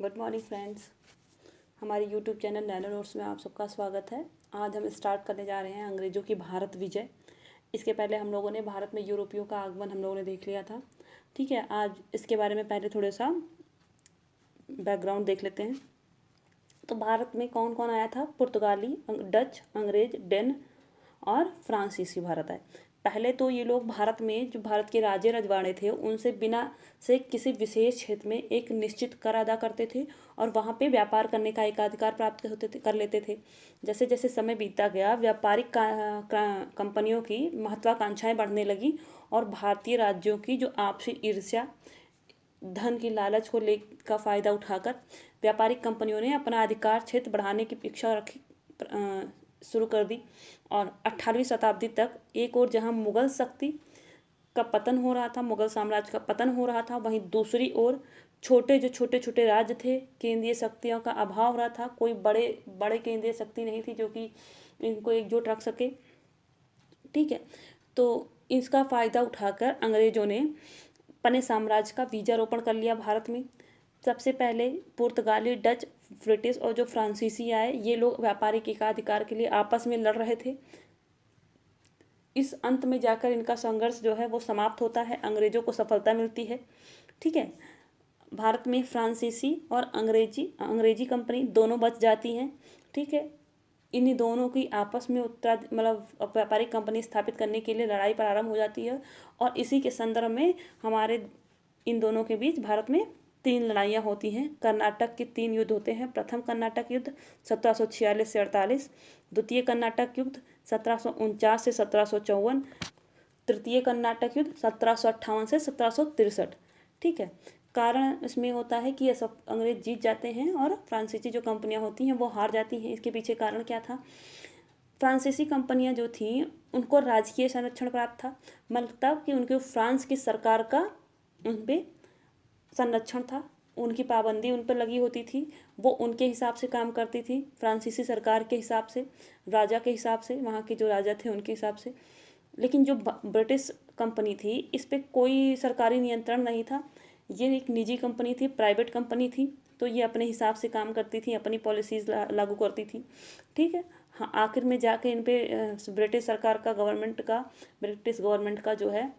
Good morning friends. हमारे YouTube channel nano notes में आप सबका स्वागत है। आज हम स्टार्ट करने जा रहे हैं अंग्रेज़ों की भारत विजय। इसके पहले हम लोगों ने भारत में यूरोपियों का आगमन हम लोगों ने देख लिया था। ठीक है, आज इसके बारे में पहले थोड़ा सा बैकग्राउंड देख लेते हैं। तो भारत में कौन कौन आया था? पुर्तगाली, डच, अंग्रेज, डेन और फ्रांसीसी भारत आए। पहले तो ये लोग भारत में जो भारत के राजे रजवाड़े थे उनसे बिना से किसी विशेष क्षेत्र में एक निश्चित कर अदा करते थे और वहाँ पे व्यापार करने का एकाधिकार प्राप्त होते थे कर लेते थे। जैसे जैसे समय बीतता गया व्यापारिक कंपनियों की महत्वाकांक्षाएं बढ़ने लगी और भारतीय राज्यों की जो आपसी ईर्ष्या, धन की लालच को ले का फ़ायदा उठाकर व्यापारिक कंपनियों ने अपना अधिकार क्षेत्र बढ़ाने की इच्छा रखी शुरू कर दी। और 18वीं शताब्दी तक एक और जहां मुगल शक्ति का पतन हो रहा था, मुगल साम्राज्य का पतन हो रहा था, वहीं दूसरी ओर छोटे छोटे राज्य थे, केंद्रीय शक्तियों का अभाव रहा था। कोई बड़े केंद्रीय शक्ति नहीं थी जो कि इनको एकजुट रख सके। ठीक है, तो इसका फ़ायदा उठाकर अंग्रेज़ों ने अपने साम्राज्य का बीजारोपण कर लिया भारत में। सबसे पहले पुर्तगाली, डच, ब्रिटिश और जो फ्रांसीसी आए, ये लोग व्यापारिक एकाधिकार के लिए आपस में लड़ रहे थे। इस अंत में जाकर इनका संघर्ष जो है वो समाप्त होता है, अंग्रेजों को सफलता मिलती है। ठीक है, भारत में फ्रांसीसी और अंग्रेजी कंपनी दोनों बच जाती हैं। ठीक है, इन्हीं दोनों की आपस में मतलब व्यापारिक कंपनी स्थापित करने के लिए लड़ाई प्रारंभ हो जाती है। और इसी के संदर्भ में हमारे इन दोनों के बीच भारत में 3 लड़ाइयाँ होती हैं। कर्नाटक के 3 युद्ध होते हैं। प्रथम कर्नाटक युद्ध 1746 से 48, द्वितीय कर्नाटक युद्ध 1749 से 1754, तृतीय कर्नाटक युद्ध 1758 से 1763। ठीक है, कारण इसमें होता है कि ये सब अंग्रेज जीत जाते हैं और फ्रांसीसी जो कंपनियां होती हैं वो हार जाती हैं। इसके पीछे कारण क्या था? फ्रांसीसी कंपनियां जो थीं उनको राजकीय संरक्षण प्राप्त था, मतलब कि उनके फ्रांस की सरकार का उन पर संरक्षण था, उनकी पाबंदी उन पर लगी होती थी। वो उनके हिसाब से काम करती थी, फ्रांसीसी सरकार के हिसाब से, राजा के हिसाब से, वहाँ के जो राजा थे उनके हिसाब से। लेकिन जो ब्रिटिश कंपनी थी इस पर कोई सरकारी नियंत्रण नहीं था। ये एक निजी कंपनी थी, प्राइवेट कंपनी थी, तो ये अपने हिसाब से काम करती थी, अपनी पॉलिसीज़ लागू करती थी। ठीक है, हाँ, आखिर में जाके इन पे ब्रिटिश सरकार का ब्रिटिश गवर्नमेंट का जो है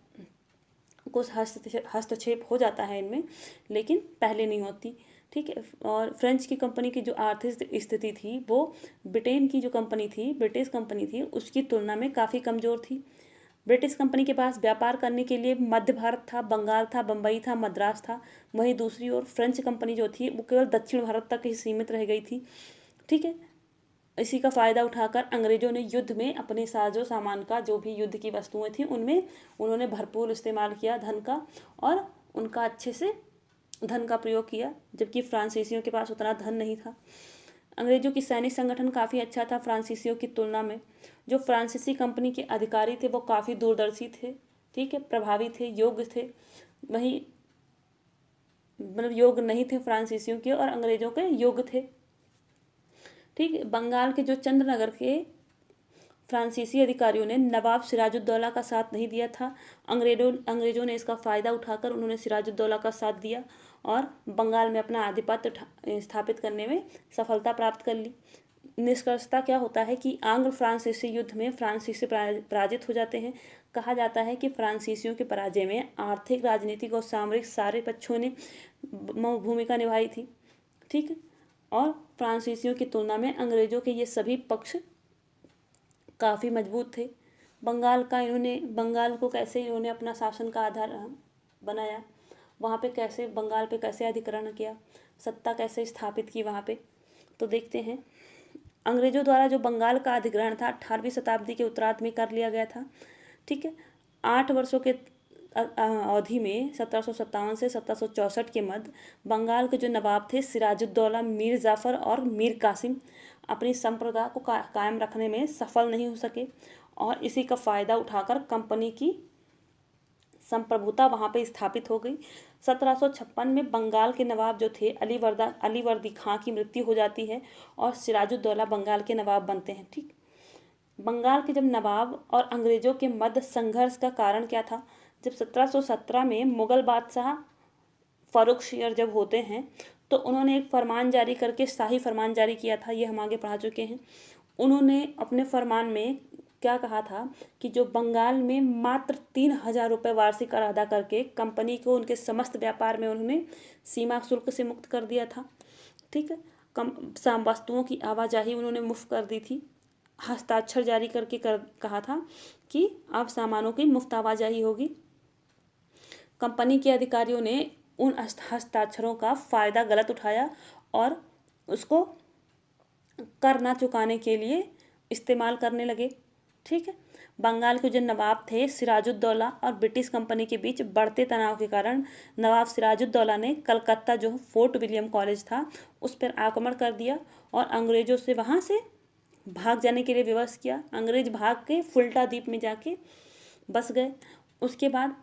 कुछ हस्तक्षेप हो जाता है इनमें, लेकिन पहले नहीं होती। ठीक है, और फ्रेंच की कंपनी की जो आर्थिक स्थिति थी वो ब्रिटेन की जो कंपनी थी, ब्रिटिश कंपनी थी, उसकी तुलना में काफ़ी कमज़ोर थी। ब्रिटिश कंपनी के पास व्यापार करने के लिए मध्य भारत था, बंगाल था, बम्बई था, मद्रास था। वहीं दूसरी ओर फ्रेंच कंपनी जो थी वो केवल दक्षिण भारत तक ही सीमित रह गई थी। ठीक है, इसी का फ़ायदा उठाकर अंग्रेज़ों ने युद्ध में अपने साजो सामान का, जो भी युद्ध की वस्तुएं थी उनमें उन्होंने भरपूर इस्तेमाल किया धन का, और उनका अच्छे से धन का प्रयोग किया, जबकि फ्रांसीसियों के पास उतना धन नहीं था। अंग्रेज़ों की सैनिक संगठन काफ़ी अच्छा था फ्रांसीसियों की तुलना में। जो फ्रांसीसी कंपनी के अधिकारी थे वो काफ़ी दूरदर्शी थे। ठीक है, प्रभावी थे, योग्य थे। वहीं मतलब योग्य नहीं थे फ्रांसीसियों के, और अंग्रेज़ों के योग्य थे। ठीक है, बंगाल के जो चंद्रनगर के फ्रांसीसी अधिकारियों ने नवाब सिराजुद्दौला का साथ नहीं दिया था। अंग्रेज़ों ने इसका फ़ायदा उठाकर उन्होंने सिराजुद्दौला का साथ दिया और बंगाल में अपना आधिपत्य स्थापित करने में सफलता प्राप्त कर ली। निष्कर्षता क्या होता है कि आंग्ल फ्रांसीसी युद्ध में फ्रांसीसी पराजित हो जाते हैं। कहा जाता है कि फ्रांसीसियों के पराजय में आर्थिक, राजनीतिक और सामरिक सारे पक्षों ने भूमिका निभाई थी। ठीक है, और फ्रांसीसियों की तुलना में अंग्रेज़ों के ये सभी पक्ष काफ़ी मजबूत थे। बंगाल को कैसे इन्होंने अपना शासन का आधार बनाया, वहाँ पे कैसे बंगाल पे कैसे अधिग्रहण किया, सत्ता कैसे स्थापित की वहाँ पे, तो देखते हैं। अंग्रेज़ों द्वारा जो बंगाल का अधिग्रहण था 18वीं शताब्दी के उत्तरार्ध में कर लिया गया था। ठीक है, 8 वर्षों के अवधि में 1757 से 1764 के मध्य बंगाल के जो नवाब थे सिराजुद्दौला, मीर जाफ़र और मीर कासिम अपनी संप्रदा को कायम रखने में सफल नहीं हो सके, और इसी का फ़ायदा उठाकर कंपनी की संप्रभुता वहाँ पे स्थापित हो गई। 1756 में बंगाल के नवाब जो थे अलीवर्दी खां की मृत्यु हो जाती है और सिराजुद्दौला बंगाल के नवाब बनते हैं। ठीक, बंगाल के जब नवाब और अंग्रेज़ों के मध्य संघर्ष का कारण क्या था? जब 1717 में मुगल बादशाह फ़र्रुख शेर जब होते हैं तो उन्होंने एक फरमान जारी करके शाही फरमान जारी किया था, ये हम आगे पढ़ा चुके हैं। उन्होंने अपने फरमान में क्या कहा था कि जो बंगाल में मात्र 3,000 रुपये वार्षिक कर अदा करके कंपनी को उनके समस्त व्यापार में उन्होंने सीमा शुल्क से मुक्त कर दिया था। ठीक है, वस्तुओं की आवाजाही उन्होंने मुफ्त कर दी थी। हस्ताक्षर जारी करके कहा था कि अब सामानों की मुफ्त आवाजाही होगी। कंपनी के अधिकारियों ने उन हस्ताक्षरों का फ़ायदा गलत उठाया और उसको कर ना चुकाने के लिए इस्तेमाल करने लगे। ठीक है, बंगाल के जो नवाब थे सिराजुद्दौला और ब्रिटिश कंपनी के बीच बढ़ते तनाव के कारण नवाब सिराजुद्दौला ने कलकत्ता जो फोर्ट विलियम कॉलेज था उस पर आक्रमण कर दिया और अंग्रेज़ों से वहाँ से भाग जाने के लिए विवश किया। अंग्रेज भाग के फुल्टा द्वीप में जाके बस गए। उसके बाद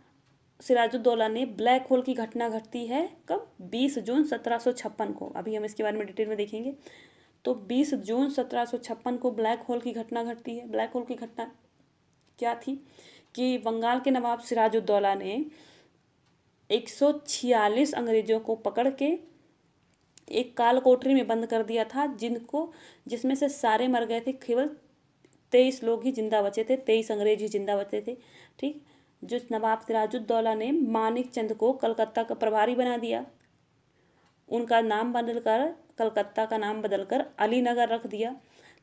सिराजुद्दौला ने ब्लैक होल की घटना घटती है कब? 20 जून 1756 को। अभी हम इसके बारे में डिटेल में देखेंगे। तो 20 जून 1756 को ब्लैक होल की घटना घटती है। ब्लैक होल की घटना क्या थी कि बंगाल के नवाब सिराजुद्दौला ने 146 अंग्रेजों को पकड़ के एक काल कोठरी में बंद कर दिया था, जिसमें से सारे मर गए थे, केवल 23 लोग ही जिंदा बचे थे, 23 अंग्रेज ही जिंदा बचे थे। ठीक, जो नवाब सिराजुद्दौला ने मानिक चंद को कलकत्ता का प्रभारी बना दिया। उनका नाम बदलकर कलकत्ता का नाम बदलकर अलीनगर रख दिया।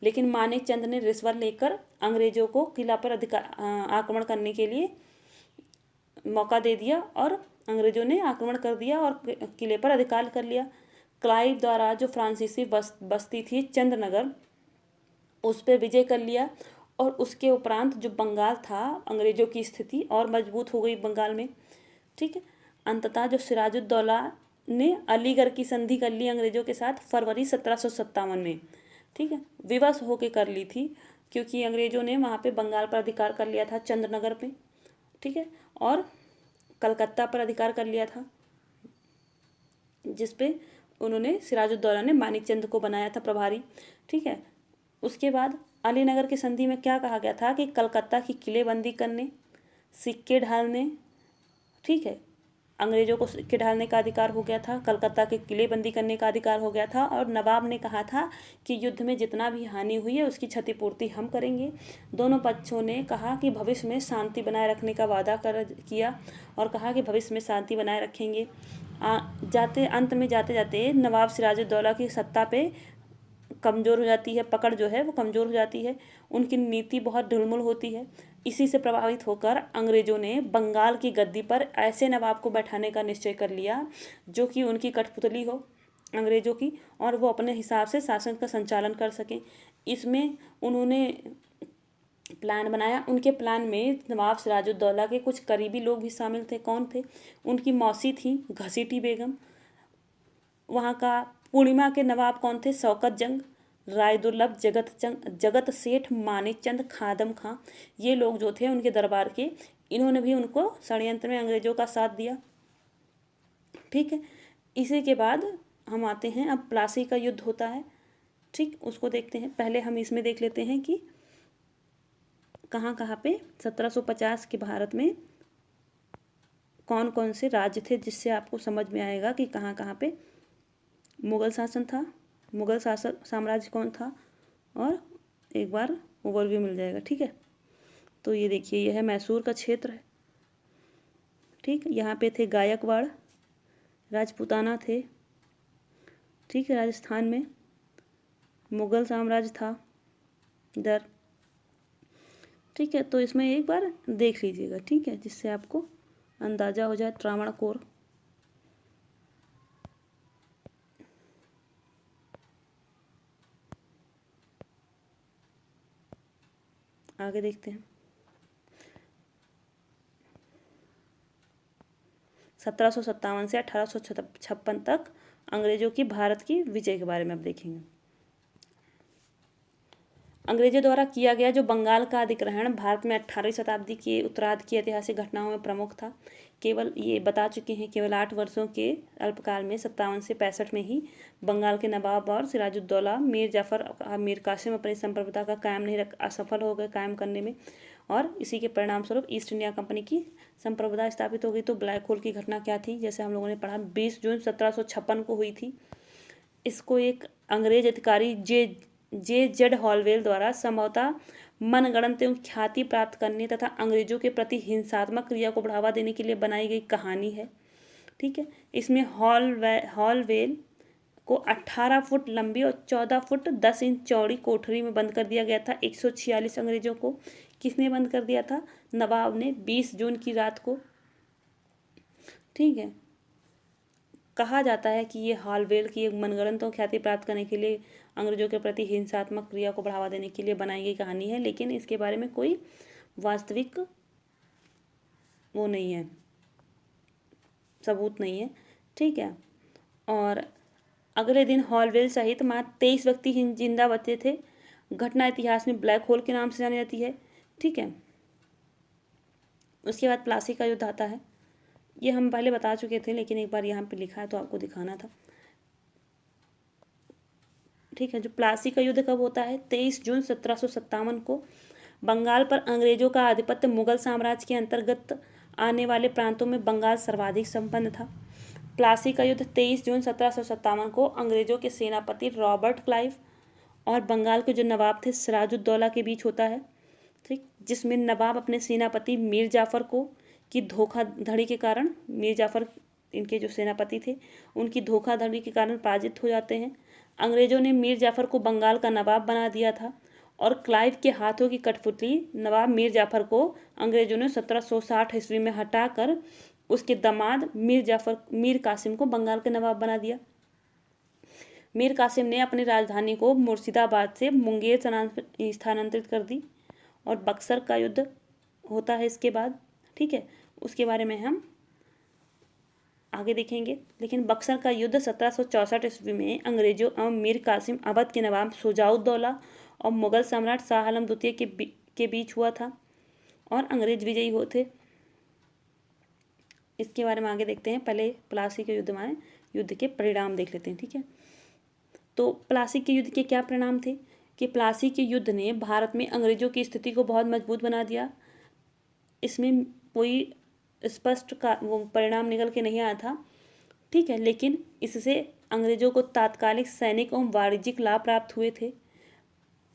लेकिन मानिक चंद ने रिश्वत लेकर अंग्रेजों को किला पर आक्रमण करने के लिए मौका दे दिया और अंग्रेजों ने आक्रमण कर दिया और किले पर अधिकार कर लिया। क्लाइव द्वारा जो फ्रांसीसी बस्ती थी चंद्रनगर, उस पर विजय कर लिया और उसके उपरांत जो बंगाल था, अंग्रेजों की स्थिति और मजबूत हो गई बंगाल में। ठीक है, अंततः जो सिराजुद्दौला ने अलीगढ़ की संधि कर ली अंग्रेजों के साथ फरवरी 1757 में। ठीक है, विवश होके कर ली थी क्योंकि अंग्रेजों ने वहाँ पे बंगाल पर अधिकार कर लिया था, चंद्रनगर पे। ठीक है, और कलकत्ता पर अधिकार कर लिया था, जिस पे उन्होंने सिराजुद्दौला ने मानिकचंद को बनाया था प्रभारी। ठीक है, उसके बाद अलीनगर की संधि में क्या कहा गया था कि कलकत्ता की किलेबंदी करने, सिक्के ढालने, ठीक है, अंग्रेजों को सिक्के ढालने का अधिकार हो गया था, कलकत्ता के किलेबंदी करने का अधिकार हो गया था और नवाब ने कहा था कि युद्ध में जितना भी हानि हुई है उसकी क्षतिपूर्ति हम करेंगे। दोनों पक्षों ने कहा कि भविष्य में शांति बनाए रखने का वादा किया और कहा कि भविष्य में शांति बनाए रखेंगे। अंत में जाते जाते नवाब सिराजुद्दौला की सत्ता पे कमज़ोर हो जाती है, पकड़ जो है वो कमज़ोर हो जाती है, उनकी नीति बहुत ढुलमुल होती है। इसी से प्रभावित होकर अंग्रेज़ों ने बंगाल की गद्दी पर ऐसे नवाब को बैठाने का निश्चय कर लिया जो कि उनकी कठपुतली हो अंग्रेज़ों की और वो अपने हिसाब से शासन का संचालन कर सकें। इसमें उन्होंने प्लान बनाया। उनके प्लान में नवाब सिराजुद्दौला के कुछ करीबी लोग भी शामिल थे। कौन थे? उनकी मौसी थी घसीटी बेगम, वहाँ का पूर्णिमा के नवाब कौन थे? शौकत जंग, रायदुर्लभ, जगत सेठ, मानिक चंद, खादम खां, ये लोग जो थे उनके दरबार के, इन्होंने भी उनको षड्यंत्र में अंग्रेजों का साथ दिया। ठीक है, इसी के बाद हम आते हैं, अब प्लासी का युद्ध होता है। ठीक, उसको देखते हैं। पहले हम इसमें देख लेते हैं कि कहाँ कहाँ पे 1750 के भारत में कौन कौन से राज्य थे, जिससे आपको समझ में आएगा कि कहाँ कहाँ पे मुगल शासन था, मुगल शासन साम्राज्य कौन था, और एक बार ओवरव्यू मिल जाएगा। ठीक है, तो ये देखिए, यह है मैसूर का क्षेत्र है। ठीक, यहाँ पे थे गायकवाड़, राजपूताना थे। ठीक है, राजस्थान में मुगल साम्राज्य था इधर। ठीक है, तो इसमें एक बार देख लीजिएगा। ठीक है, जिससे आपको अंदाज़ा हो जाए। त्रावणकोर, आगे देखते हैं। 1757 से 1856 तक अंग्रेजों की भारत की विजय के बारे में अब देखेंगे। अंग्रेजों द्वारा किया गया जो बंगाल का अधिग्रहण भारत में 18वीं शताब्दी के उत्तरार्ध की ऐतिहासिक घटनाओं में प्रमुख था। केवल ये बता चुके हैं, केवल 8 वर्षों के अल्पकाल में 57 से 65 में ही बंगाल के नवाब और सिराजुद्दौला मीर जाफर मीर कासिम अपनी संप्रभुता का कायम नहीं असफल हो गए कायम करने में, और इसी के परिणाम स्वरूप ईस्ट इंडिया कंपनी की संप्रभुता स्थापित हो गई। तो ब्लैक होल की घटना क्या थी? जैसे हम लोगों ने पढ़ा, 20 जून 1756 को हुई थी। इसको एक अंग्रेज अधिकारी जे जेड हॉलवेल द्वारा संभवतः मनगढ़ंत एवं ख्याति प्राप्त करने तथा अंग्रेजों के प्रति हिंसात्मक क्रिया को बढ़ावा देने के लिए बनाई गई कहानी है। ठीक है, इसमें हॉलवेल को 18 फुट लंबी और 14 फुट 10 इंच चौड़ी कोठरी में बंद कर दिया गया था। 146 अंग्रेजों को किसने बंद कर दिया था? नवाब ने 20 जून की रात को। ठीक है, कहा जाता है कि ये हॉलवेल की एक मनगढ़ंत और ख्याति प्राप्त करने के लिए अंग्रेजों के प्रति हिंसात्मक क्रिया को बढ़ावा देने के लिए बनाई गई कहानी है, लेकिन इसके बारे में कोई वास्तविक वो नहीं है, सबूत नहीं है। ठीक है, और अगले दिन हॉलवेल सहित मात्र 23 व्यक्ति जिंदा बचे थे। घटना इतिहास में ब्लैक होल के नाम से जानी जाती है। ठीक है, उसके बाद प्लासी का युद्ध आता है। ये हम पहले बता चुके थे, लेकिन एक बार यहाँ पे लिखा है तो आपको दिखाना था। ठीक है, जो प्लासी का युद्ध कब होता है? 23 जून 1757 को। बंगाल पर अंग्रेजों का आधिपत्य मुगल साम्राज्य के अंतर्गत आने वाले प्रांतों में बंगाल सर्वाधिक संपन्न था। प्लासी का युद्ध 23 जून 1757 को अंग्रेजों के सेनापति रॉबर्ट क्लाइव और बंगाल के जो नवाब थे सिराजुद्दौला के बीच होता है। ठीक, जिसमें नवाब अपने सेनापति मीर जाफर को की धोखाधड़ी के कारण, मीर जाफर इनके जो सेनापति थे, उनकी धोखाधड़ी के कारण पराजित हो जाते हैं। अंग्रेजों ने मीर जाफर को बंगाल का नवाब बना दिया था और क्लाइव के हाथों की कठपुतली नवाब मीर जाफर को अंग्रेजों ने 1760 ईस्वी में हटाकर उसके दामाद मीर कासिम को बंगाल के नवाब बना दिया। मीर कासिम ने अपनी राजधानी को मुर्शिदाबाद से मुंगेर स्थानांतरित कर दी और बक्सर का युद्ध होता है इसके बाद। ठीक है, उसके बारे में हम आगे देखेंगे। लेकिन बक्सर का युद्ध 1764 ईस्वी में अंग्रेजों एवं मीर कासिम अवध के नवाब शुजाउद्दौला और मुगल सम्राट शाह आलम द्वितीय के बीच हुआ था और अंग्रेज विजयी हुए थे। इसके बारे में आगे देखते हैं। पहले प्लासी के युद्ध के परिणाम देख लेते हैं। ठीक है, तो प्लासी के युद्ध के क्या परिणाम थे कि प्लासी के युद्ध ने भारत में अंग्रेजों की स्थिति को बहुत मजबूत बना दिया। इसमें कोई स्पष्ट का वो परिणाम निकल के नहीं आया था। ठीक है, लेकिन इससे अंग्रेजों को तात्कालिक सैनिक एवं वाणिज्यिक लाभ प्राप्त हुए थे।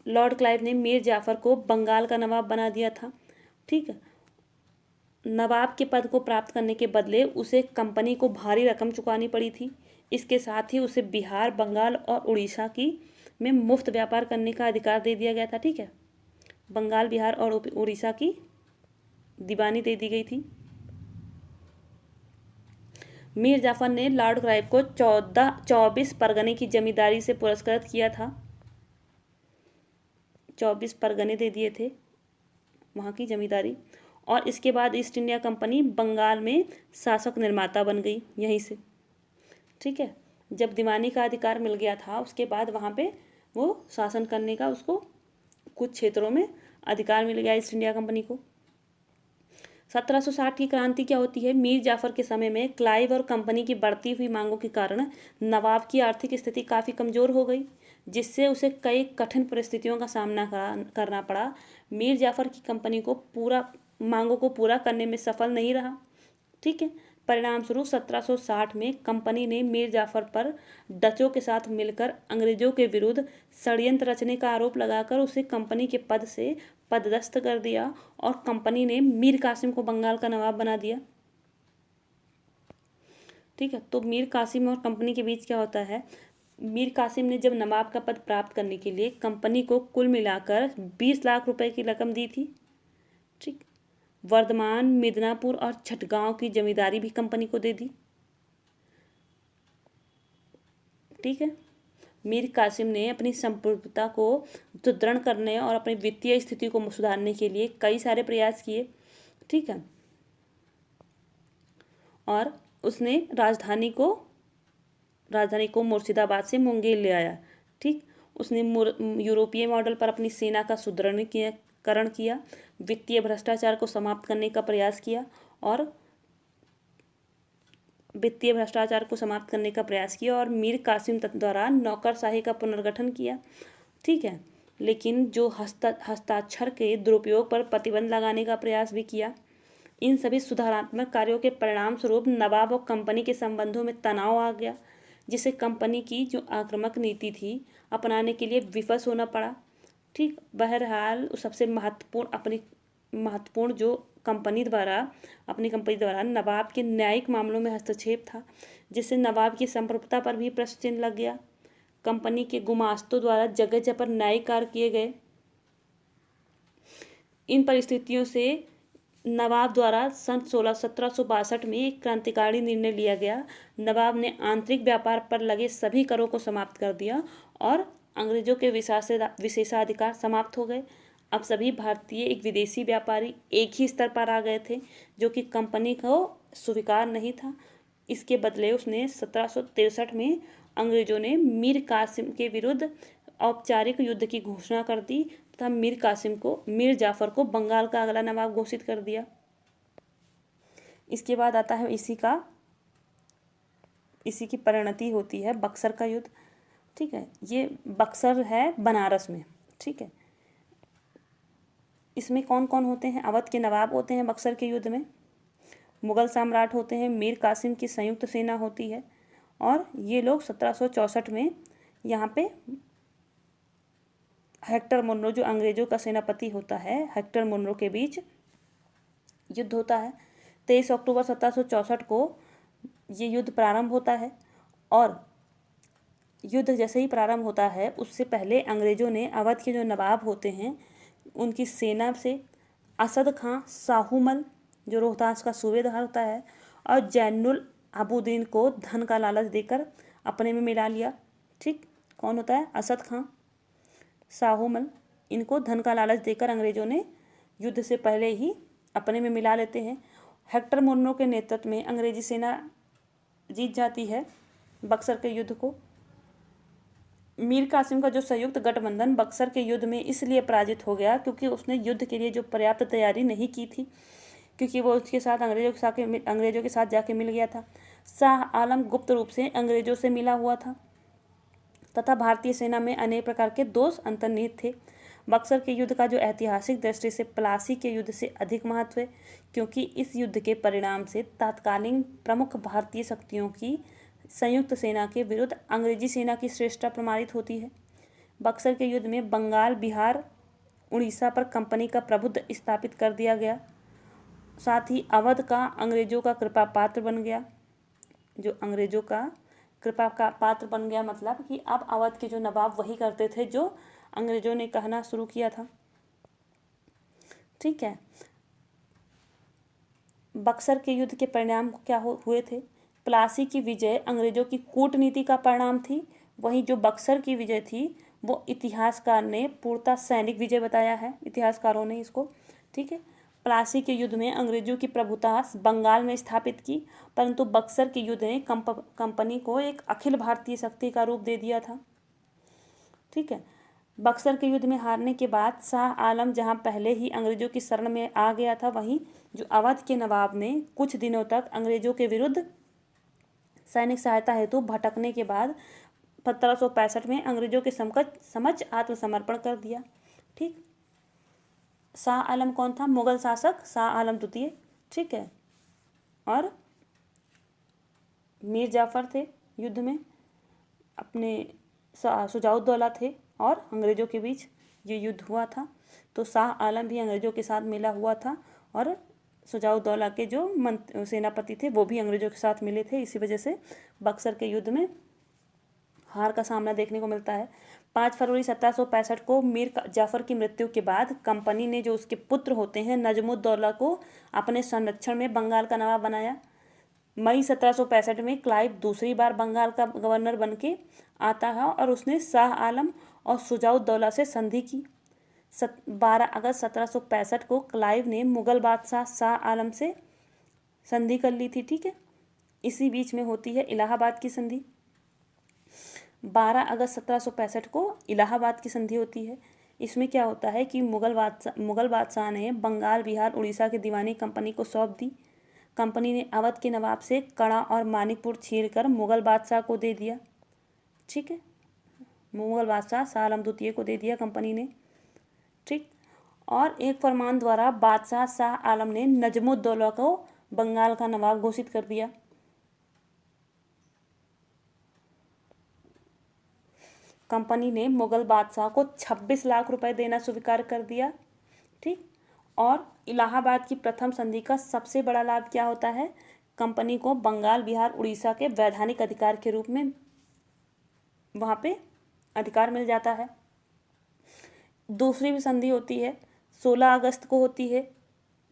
लॉर्ड क्लाइव ने मीर जाफर को बंगाल का नवाब बना दिया था। ठीक है, नवाब के पद को प्राप्त करने के बदले उसे कंपनी को भारी रकम चुकानी पड़ी थी। इसके साथ ही उसे बिहार, बंगाल और उड़ीसा में मुफ्त व्यापार करने का अधिकार दे दिया गया था। ठीक है, बंगाल, बिहार और उड़ीसा की दीवानी दे दी गई थी। मीर जाफर ने लॉर्ड क्लाइव को 24 परगने की जमींदारी से पुरस्कृत किया था। 24 परगने दे दिए थे वहाँ की जमींदारी। और इसके बाद ईस्ट इंडिया कंपनी बंगाल में शासक निर्माता बन गई यहीं से। ठीक है, जब दीवानी का अधिकार मिल गया था उसके बाद वहाँ पे वो शासन करने का उसको कुछ क्षेत्रों में अधिकार मिल गया ईस्ट इंडिया कंपनी को। 1760 की क्रांति क्या होती है? मीर जाफर के समय में क्लाइव और कंपनी की बढ़ती हुई मांगों के कारण नवाब की आर्थिक स्थिति काफ़ी कमज़ोर हो गई, जिससे उसे कई कठिन परिस्थितियों का सामना करना पड़ा। मीर जाफर की कंपनी को मांगों को पूरा करने में सफल नहीं रहा। ठीक है, परिणाम स्वरूप 1760 में कंपनी ने मीर जाफर पर डचों के साथ मिलकर अंग्रेजों के विरुद्ध षड्यंत्र रचने का आरोप लगाकर उसे कंपनी के पद से पदस्थ कर दिया और कंपनी ने मीर कासिम को बंगाल का नवाब बना दिया। ठीक है, तो मीर कासिम और कंपनी के बीच क्या होता है? मीर कासिम ने जब नवाब का पद प्राप्त करने के लिए कंपनी को कुल मिलाकर 20 लाख रुपए की रकम दी थी। ठीक, वर्धमान, मिदनापुर और छठगांव की जमींदारी भी कंपनी को दे दी। ठीक है, मीर कासिम ने अपनी संप्रभुता को सुदृढ़ करने और अपनी वित्तीय स्थिति को सुधारने के लिए कई सारे प्रयास किए। ठीक है, और उसने राजधानी को मुर्शिदाबाद से मुंगेर ले आया। ठीक, उसने यूरोपीय मॉडल पर अपनी सेना का सुदृढ़ीकरण किया, वित्तीय भ्रष्टाचार को समाप्त करने का प्रयास किया और मीर कासिम द्वारा नौकरशाही का पुनर्गठन किया। ठीक है, लेकिन जो हस्ताक्षर के दुरुपयोग पर प्रतिबंध लगाने का प्रयास भी किया। इन सभी सुधारात्मक कार्यों के परिणाम स्वरूप नवाब और कंपनी के संबंधों में तनाव आ गया, जिसे कंपनी की जो आक्रामक नीति थी अपनाने के लिए विवश होना पड़ा। ठीक, बहरहाल सबसे महत्वपूर्ण जो अपनी कंपनी द्वारा नवाब के न्यायिक मामलों में हस्तक्षेप था, जिससे नवाब की संप्रभुता पर भी प्रश्न चिन्ह लग गया। कंपनी के गुमास्तों द्वारा जगह जगह पर न्यायिक कार्य किए गए। इन परिस्थितियों से नवाब द्वारा सन 1762 में एक क्रांतिकारी निर्णय लिया गया। नवाब ने आंतरिक व्यापार पर लगे सभी करों को समाप्त कर दिया और अंग्रेजों के विशेषाधिकार समाप्त हो गए। अब सभी भारतीय एक विदेशी व्यापारी एक ही स्तर पर आ गए थे, जो कि कंपनी को स्वीकार नहीं था। इसके बदले उसने 1763 में अंग्रेजों ने मीर कासिम के विरुद्ध औपचारिक युद्ध की घोषणा कर दी तथा मीर जाफर को बंगाल का अगला नवाब घोषित कर दिया। इसके बाद आता है इसी की परिणति होती है बक्सर का युद्ध। ठीक है, ये बक्सर है बनारस में। ठीक है, इसमें कौन कौन होते हैं? अवध के नवाब होते हैं बक्सर के युद्ध में, मुगल सम्राट होते हैं, मीर कासिम की संयुक्त सेना होती है और ये लोग 1764 में यहाँ पे हेक्टर मुनरो जो अंग्रेजों का सेनापति होता है, हेक्टर मुनरो के बीच युद्ध होता है। 23 अक्टूबर 1764 को ये युद्ध प्रारंभ होता है और युद्ध जैसे ही प्रारंभ होता है उससे पहले अंग्रेजों ने अवध के जो नवाब होते हैं उनकी सेना से असद खां, साहूमल जो रोहतास का सूबेदार होता है और जैनुल आबूदीन को धन का लालच देकर अपने में मिला लिया। ठीक, कौन होता है? असद खां, साहूमल, इनको धन का लालच देकर अंग्रेजों ने युद्ध से पहले ही अपने में मिला लेते हैं। हेक्टर मुनरो के नेतृत्व में अंग्रेजी सेना जीत जाती है बक्सर के युद्ध को। मीर कासिम का जो संयुक्त गठबंधन बक्सर के युद्ध में इसलिए पराजित हो गया क्योंकि उसने युद्ध के लिए जो पर्याप्त तैयारी नहीं की थी, क्योंकि वो उसके साथ अंग्रेजों के साथ जाके मिल गया था। शाह आलम गुप्त रूप से अंग्रेजों से मिला हुआ था तथा भारतीय सेना में अनेक प्रकार के दोष अंतर्निहित थे। बक्सर के युद्ध का जो ऐतिहासिक दृष्टि से प्लासी के युद्ध से अधिक महत्व है, क्योंकि इस युद्ध के परिणाम से तत्कालीन प्रमुख भारतीय शक्तियों की संयुक्त सेना के विरुद्ध अंग्रेजी सेना की श्रेष्ठता प्रमाणित होती है। बक्सर के युद्ध में बंगाल, बिहार, उड़ीसा पर कंपनी का प्रभुत्व स्थापित कर दिया गया। साथ ही अवध का अंग्रेजों का कृपा पात्र बन गया। जो अंग्रेजों का कृपा का पात्र बन गया मतलब कि अब अवध के जो नवाब वही करते थे जो अंग्रेजों ने कहना शुरू किया था। ठीक है, बक्सर के युद्ध के परिणाम क्या हुए थे? प्लासी की विजय अंग्रेजों की कूटनीति का परिणाम थी, वहीं जो बक्सर की विजय थी वो इतिहासकार ने पूर्णतः सैनिक विजय बताया है, इतिहासकारों ने इसको। ठीक है, प्लासी के युद्ध में अंग्रेजों की प्रभुता बंगाल में स्थापित की, परंतु बक्सर के युद्ध ने कंपनी को एक अखिल भारतीय शक्ति का रूप दे दिया था। ठीक है, बक्सर के युद्ध में हारने के बाद शाह आलम जहां पहले ही अंग्रेजों की शरण में आ गया था, वहीं जो अवध के नवाब ने कुछ दिनों तक अंग्रेजों के विरुद्ध सैनिक सहायता हेतु भटकने के बाद 1765 में अंग्रेजों के समक्ष आत्मसमर्पण कर दिया। ठीक, शाह आलम कौन था? मुगल शासक शाह आलम द्वितीय। ठीक है, और मीर जाफर थे युद्ध में, अपने शुजाउद्दौला थे और अंग्रेजों के बीच ये युद्ध हुआ था। तो शाह आलम भी अंग्रेजों के साथ मिला हुआ था और शुजाउद्दौला के जो सेनापति थे वो भी अंग्रेजों के साथ मिले थे। इसी वजह से बक्सर के युद्ध में हार का सामना देखने को मिलता है। 5 फरवरी 1765 को मीर जाफर की मृत्यु के बाद कंपनी ने जो उसके पुत्र होते हैं नजमुद्दौला को अपने संरक्षण में बंगाल का नवाब बनाया। मई 1765 में क्लाइव दूसरी बार बंगाल का गवर्नर बन के आता है और उसने शाह आलम और शुजाउद्दौला से संधि की। 12 अगस्त 1765 को क्लाइव ने मुगल बादशाह शाह आलम से संधि कर ली थी। ठीक है, इसी बीच में होती है इलाहाबाद की संधि। 12 अगस्त 1765 को इलाहाबाद की संधि होती है। इसमें क्या होता है कि मुगल बादशाह ने बंगाल, बिहार, उड़ीसा की दीवानी कंपनी को सौंप दी। कंपनी ने अवध के नवाब से कड़ा और मानिकपुर छीनकर मुगल बादशाह को दे दिया। ठीक है, मुगल बादशाह शाह आलम द्वितीय को दे दिया कंपनी ने। ठीक, और एक फरमान द्वारा बादशाह शाह आलम ने नजमुद्दौला को बंगाल का नवाब घोषित कर दिया। कंपनी ने मुगल बादशाह को 26 लाख रुपए देना स्वीकार कर दिया। ठीक। और इलाहाबाद की प्रथम संधि का सबसे बड़ा लाभ क्या होता है? कंपनी को बंगाल, बिहार, उड़ीसा के वैधानिक अधिकार के रूप में वहाँ पे अधिकार मिल जाता है। दूसरी भी संधि होती है, 16 अगस्त को होती है,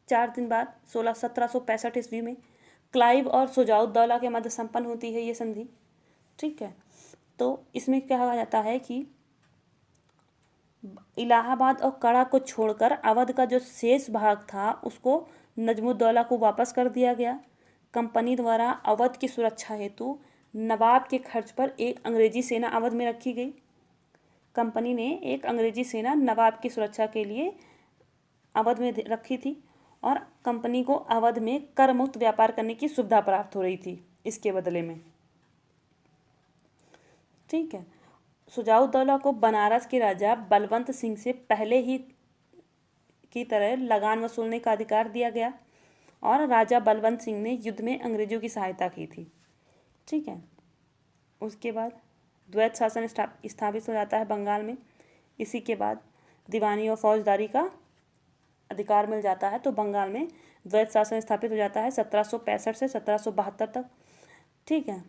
4 दिन बाद 1765 ईस्वी में क्लाइव और शुजाउद्दौला के मध्य संपन्न होती है ये संधि। ठीक है। तो इसमें क्या कहा जाता है कि इलाहाबाद और कड़ा को छोड़कर अवध का जो शेष भाग था उसको नजमुद्दौला को वापस कर दिया गया। कंपनी द्वारा अवध की सुरक्षा हेतु नवाब के खर्च पर एक अंग्रेजी सेना अवध में रखी गई। कंपनी ने एक अंग्रेजी सेना नवाब की सुरक्षा के लिए अवध में रखी थी और कंपनी को अवध में कर मुक्त व्यापार करने की सुविधा प्राप्त हो रही थी इसके बदले में। ठीक है। शुजाउद्दौला को बनारस के राजा बलवंत सिंह से पहले ही की तरह लगान वसूलने का अधिकार दिया गया और राजा बलवंत सिंह ने युद्ध में अंग्रेजों की सहायता की थी। ठीक है। उसके बाद द्वैत शासन स्थापित हो जाता है बंगाल में। इसी के बाद दीवानी और फौजदारी का अधिकार मिल जाता है, तो बंगाल में द्वैत शासन स्थापित हो जाता है 1765 से 1772 तक। ठीक है।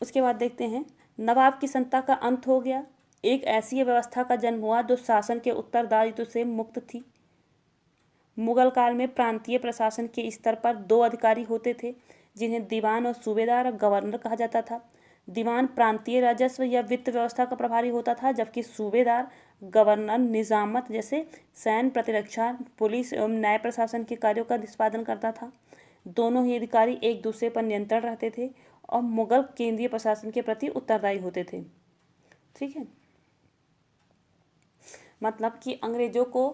उसके बाद देखते हैं नवाब की सत्ता का अंत हो गया। एक ऐसी व्यवस्था का जन्म हुआ जो शासन के उत्तरदायित्व से मुक्त थी। मुगल काल में प्रांतीय प्रशासन के स्तर पर 2 अधिकारी होते थे जिन्हें दीवान और सूबेदार और गवर्नर कहा जाता था। दीवान प्रांतीय राजस्व या वित्त व्यवस्था का प्रभारी होता था, जबकि सूबेदार गवर्नर निजामत जैसे सैन्य, प्रतिरक्षा, पुलिस एवं न्याय प्रशासन के कार्यों का निष्पादन करता था। दोनों ही अधिकारी एक दूसरे पर नियंत्रण रहते थे और मुगल केंद्रीय प्रशासन के प्रति उत्तरदायी होते थे। ठीक है। मतलब कि अंग्रेजों को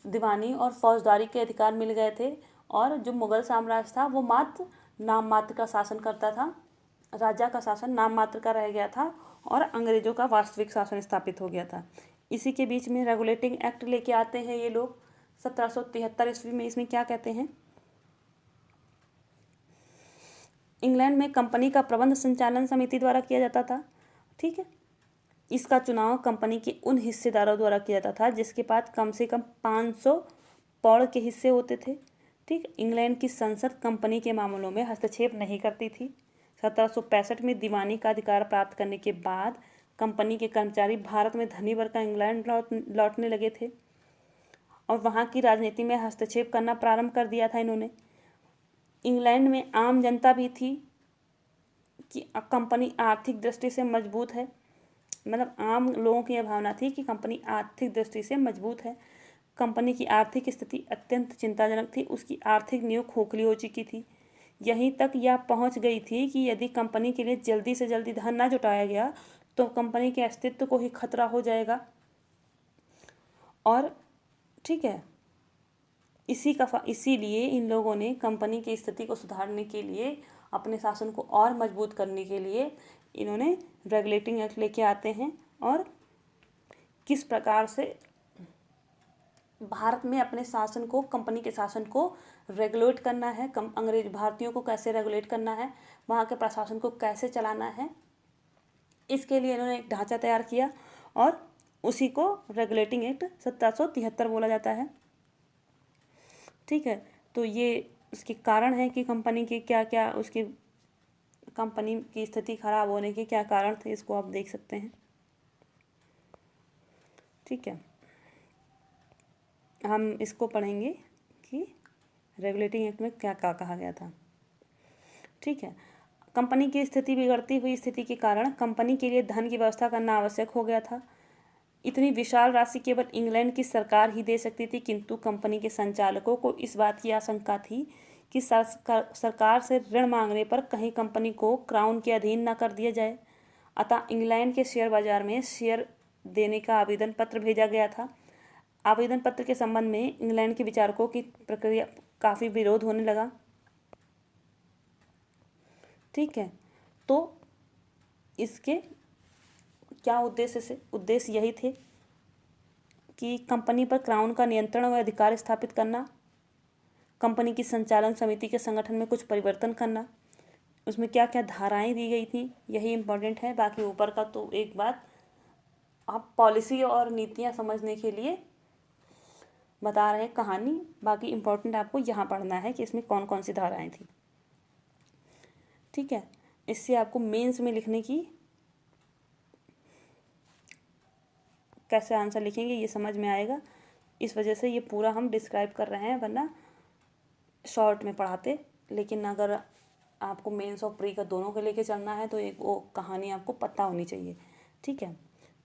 दीवानी और फौजदारी के अधिकार मिल गए थे और जो मुगल साम्राज्य था वो मात्र नाम मात्र का शासन करता था। राजा का शासन नाम मात्र का रह गया था और अंग्रेजों का वास्तविक शासन स्थापित हो गया था। इसी के बीच में रेगुलेटिंग एक्ट लेके आते हैं ये लोग 1773 ईस्वी में। इसमें क्या कहते हैं? इंग्लैंड में कंपनी का प्रबंध संचालन समिति द्वारा किया जाता था। ठीक है। इसका चुनाव कंपनी के उन हिस्सेदारों द्वारा किया जाता था जिसके पास कम से कम 500 पौड़ के हिस्से होते थे। ठीक। इंग्लैंड की संसद कंपनी के मामलों में हस्तक्षेप नहीं करती थी। 1765 में दीवानी का अधिकार प्राप्त करने के बाद कंपनी के कर्मचारी भारत में धनी वर्ग का इंग्लैंड लौटने लगे थे और वहाँ की राजनीति में हस्तक्षेप करना प्रारंभ कर दिया था इन्होंने। इंग्लैंड में आम जनता भी थी कि कंपनी आर्थिक दृष्टि से मजबूत है। मतलब आम लोगों की यह भावना थी कि कंपनी आर्थिक दृष्टि से मजबूत है। कंपनी की आर्थिक स्थिति अत्यंत चिंताजनक थी। उसकी आर्थिक नींव खोखली हो चुकी थी। यहीं तक यह पहुंच गई थी कि यदि कंपनी के लिए जल्दी से जल्दी धन न जुटाया गया तो कंपनी के अस्तित्व को ही खतरा हो जाएगा। और ठीक है, इसीलिए इन लोगों ने कंपनी की स्थिति को सुधारने के लिए, अपने शासन को और मजबूत करने के लिए इन्होंने रेगुलेटिंग एक्ट लेके आते हैं और किस प्रकार से भारत में अपने शासन को, कंपनी के शासन को रेगुलेट करना है, अंग्रेज भारतीयों को कैसे रेगुलेट करना है, वहाँ के प्रशासन को कैसे चलाना है, इसके लिए इन्होंने एक ढांचा तैयार किया और उसी को रेगुलेटिंग एक्ट 1773 बोला जाता है। ठीक है। तो ये उसके कारण है कि कंपनी के क्या क्या, उसकी कंपनी की स्थिति खराब होने के क्या कारण थे, इसको आप देख सकते हैं। ठीक है। हम इसको पढ़ेंगे कि रेगुलेटिंग एक्ट में क्या क्या कहा गया था। ठीक है। कंपनी की स्थिति, बिगड़ती हुई स्थिति के कारण कंपनी के लिए धन की व्यवस्था करना आवश्यक हो गया था। इतनी विशाल राशि केवल इंग्लैंड की सरकार ही दे सकती थी, किंतु कंपनी के संचालकों को इस बात की आशंका थी कि सरकार से ऋण मांगने पर कहीं कंपनी को क्राउन के अधीन न कर दिया जाए। अतः इंग्लैंड के शेयर बाजार में शेयर देने का आवेदन पत्र भेजा गया था। आवेदन पत्र के संबंध में इंग्लैंड के विचारकों की प्रक्रिया काफ़ी विरोध होने लगा। ठीक है। तो इसके क्या उद्देश्य यही थे कि कंपनी पर क्राउन का नियंत्रण और अधिकार स्थापित करना, कंपनी की संचालन समिति के संगठन में कुछ परिवर्तन करना, उसमें क्या क्या धाराएं दी गई थी, यही इम्पोर्टेंट है। बाकी ऊपर का तो एक बात आप पॉलिसी और नीतियाँ समझने के लिए बता रहे हैं कहानी, बाकी इम्पोर्टेंट आपको यहाँ पढ़ना है कि इसमें कौन कौन सी धाराएं थी। ठीक है, इससे आपको मेंस में लिखने की कैसे आंसर लिखेंगे ये समझ में आएगा। इस वजह से ये पूरा हम डिस्क्राइब कर रहे हैं, वरना शॉर्ट में पढ़ाते। लेकिन अगर आपको मेंस और प्री का दोनों को लेके चलना है तो एक वो कहानी आपको पता होनी चाहिए। ठीक है,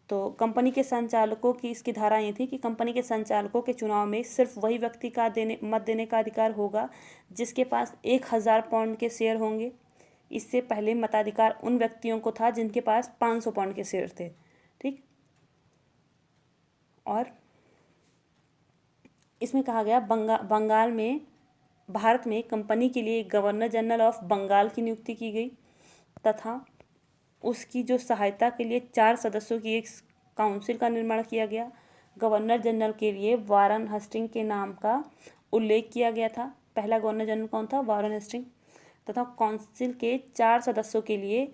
तो कंपनी के संचालकों की इसकी धारा ये थी कि कंपनी के संचालकों के चुनाव में सिर्फ वही व्यक्ति का मत देने का अधिकार होगा जिसके पास 1,000 पाउंड के शेयर होंगे। इससे पहले मताधिकार उन व्यक्तियों को था जिनके पास 500 पाउंड के शेयर थे। ठीक, और इसमें कहा गया बंगाल में भारत में कंपनी के लिए गवर्नर जनरल ऑफ बंगाल की नियुक्ति की गई तथा उसकी जो सहायता के लिए 4 सदस्यों की एक काउंसिल का निर्माण किया गया। गवर्नर जनरल के लिए वारन हेस्टिंग के नाम का उल्लेख किया गया था। पहला गवर्नर जनरल कौन था? वारन हेस्टिंग। तथा काउंसिल के 4 सदस्यों के लिए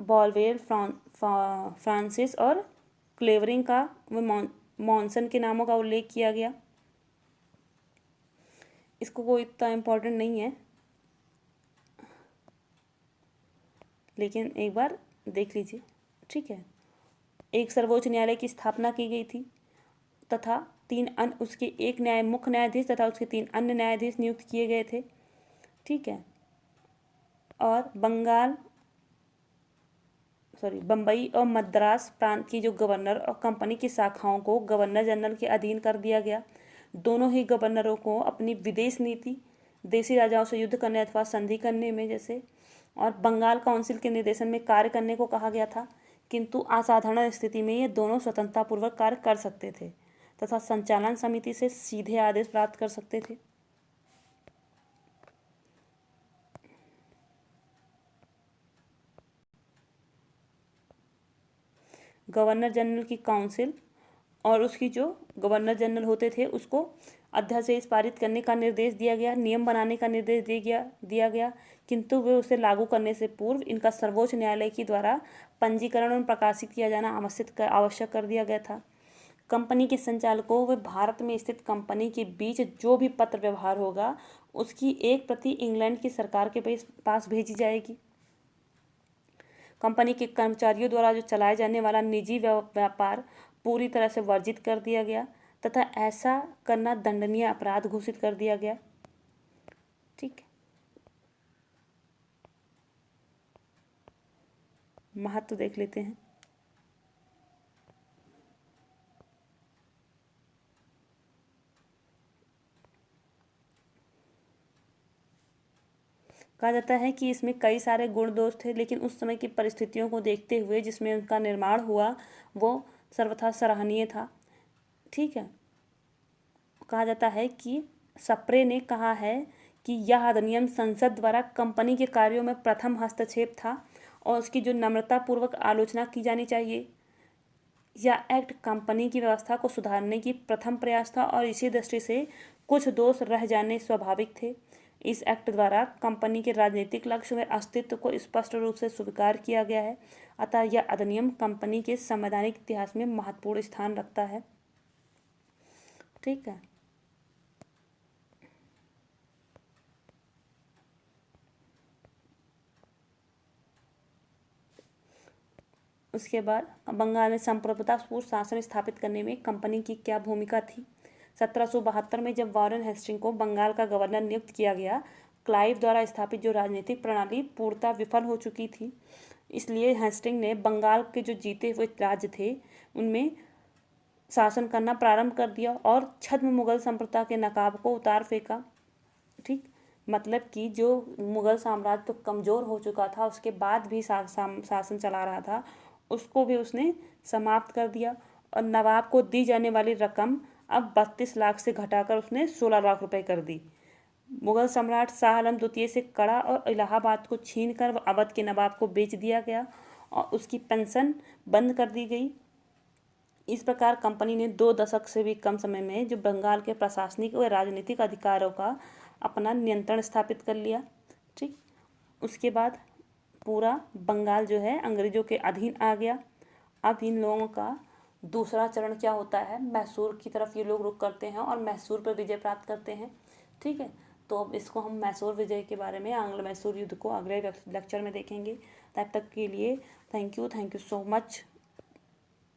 बॉलवेल, फ्रांसिस और क्लेवरिंग का मॉनसन के नामों का उल्लेख किया गया। इसको कोई इतना इम्पोर्टेंट नहीं है, लेकिन एक बार देख लीजिए। ठीक है, एक सर्वोच्च न्यायालय की स्थापना की गई थी तथा 3 अन्य उसके एक मुख्य न्यायाधीश तथा उसके 3 अन्य न्यायाधीश नियुक्त किए गए थे। ठीक है, और बम्बई और मद्रास प्रांत की जो गवर्नर और कंपनी की शाखाओं को गवर्नर जनरल के अधीन कर दिया गया। दोनों ही गवर्नरों को अपनी विदेश नीति, देशी राजाओं से युद्ध करने अथवा संधि करने में जैसे, और बंगाल काउंसिल के निर्देशन में कार्य करने को कहा गया था। किंतु असाधारण स्थिति में ये दोनों स्वतंत्रतापूर्वक कार्य कर सकते थे तथा संचालन समिति से सीधे आदेश प्राप्त कर सकते थे। गवर्नर जनरल की काउंसिल और उसकी जो गवर्नर जनरल होते थे उसको अध्यादेश पारित करने का निर्देश दिया गया, नियम बनाने का निर्देश दिया गया, किंतु वे उसे लागू करने से पूर्व इनका सर्वोच्च न्यायालय के द्वारा पंजीकरण और प्रकाशित किया जाना आवश्यक कर दिया गया था। कंपनी के संचालकों व भारत में स्थित कंपनी के बीच जो भी पत्र व्यवहार होगा उसकी एक प्रति इंग्लैंड की सरकार के पास भेजी जाएगी। कंपनी के कर्मचारियों द्वारा जो चलाए जाने वाला निजी व्यापार पूरी तरह से वर्जित कर दिया गया तथा ऐसा करना दंडनीय अपराध घोषित कर दिया गया। ठीक, महत्व देख लेते हैं। कहा जाता है कि इसमें कई सारे गुण दोष थे, लेकिन उस समय की परिस्थितियों को देखते हुए जिसमें उनका निर्माण हुआ वो सर्वथा सराहनीय था। ठीक है, कहा जाता है कि सप्रे ने कहा है कि यह अधिनियम संसद द्वारा कंपनी के कार्यों में प्रथम हस्तक्षेप था और उसकी जो नम्रतापूर्वक आलोचना की जानी चाहिए। यह एक्ट कंपनी की व्यवस्था को सुधारने की प्रथम प्रयास था और इसी दृष्टि से कुछ दोष रह जाने स्वाभाविक थे। इस एक्ट द्वारा कंपनी के राजनीतिक लक्ष्य व अस्तित्व को स्पष्ट रूप से स्वीकार किया गया है, अतः यह अधिनियम कंपनी के संवैधानिक इतिहास में महत्वपूर्ण स्थान रखता है। ठीक है, उसके बाद बंगाल में संप्रभुतापूर्ण शासन स्थापित करने में कंपनी की क्या भूमिका थी। 1772 में जब वारेन हेस्टिंग को बंगाल का गवर्नर नियुक्त किया गया, क्लाइव द्वारा स्थापित जो राजनीतिक प्रणाली पूर्णतः विफल हो चुकी थी। इसलिए हेस्टिंग ने बंगाल के जो जीते हुए राज्य थे उनमें शासन करना प्रारंभ कर दिया और छद्म मुगल संप्रभुता के नकाब को उतार फेंका। ठीक, मतलब कि जो मुगल साम्राज्य तो कमज़ोर हो चुका था, उसके बाद भी शासन चला रहा था, उसको भी उसने समाप्त कर दिया और नवाब को दी जाने वाली रकम अब 32 लाख से घटाकर उसने 16 लाख रुपए कर दी। मुगल सम्राट शाह आलम द्वितीय से कड़ा और इलाहाबाद को छीनकर अवध के नवाब को बेच दिया गया और उसकी पेंशन बंद कर दी गई। इस प्रकार कंपनी ने 2 दशक से भी कम समय में जो बंगाल के प्रशासनिक व राजनीतिक अधिकारों का अपना नियंत्रण स्थापित कर लिया। ठीक। उसके बाद पूरा बंगाल जो है अंग्रेज़ों के अधीन आ गया। अब इन लोगों का दूसरा चरण क्या होता है, मैसूर की तरफ ये लोग रुख करते हैं और मैसूर पर विजय प्राप्त करते हैं। ठीक है, तो अब इसको हम मैसूर विजय के बारे में, आंग्ल मैसूर युद्ध को अगले लेक्चर में देखेंगे। तब तक के लिए थैंक यू सो मच।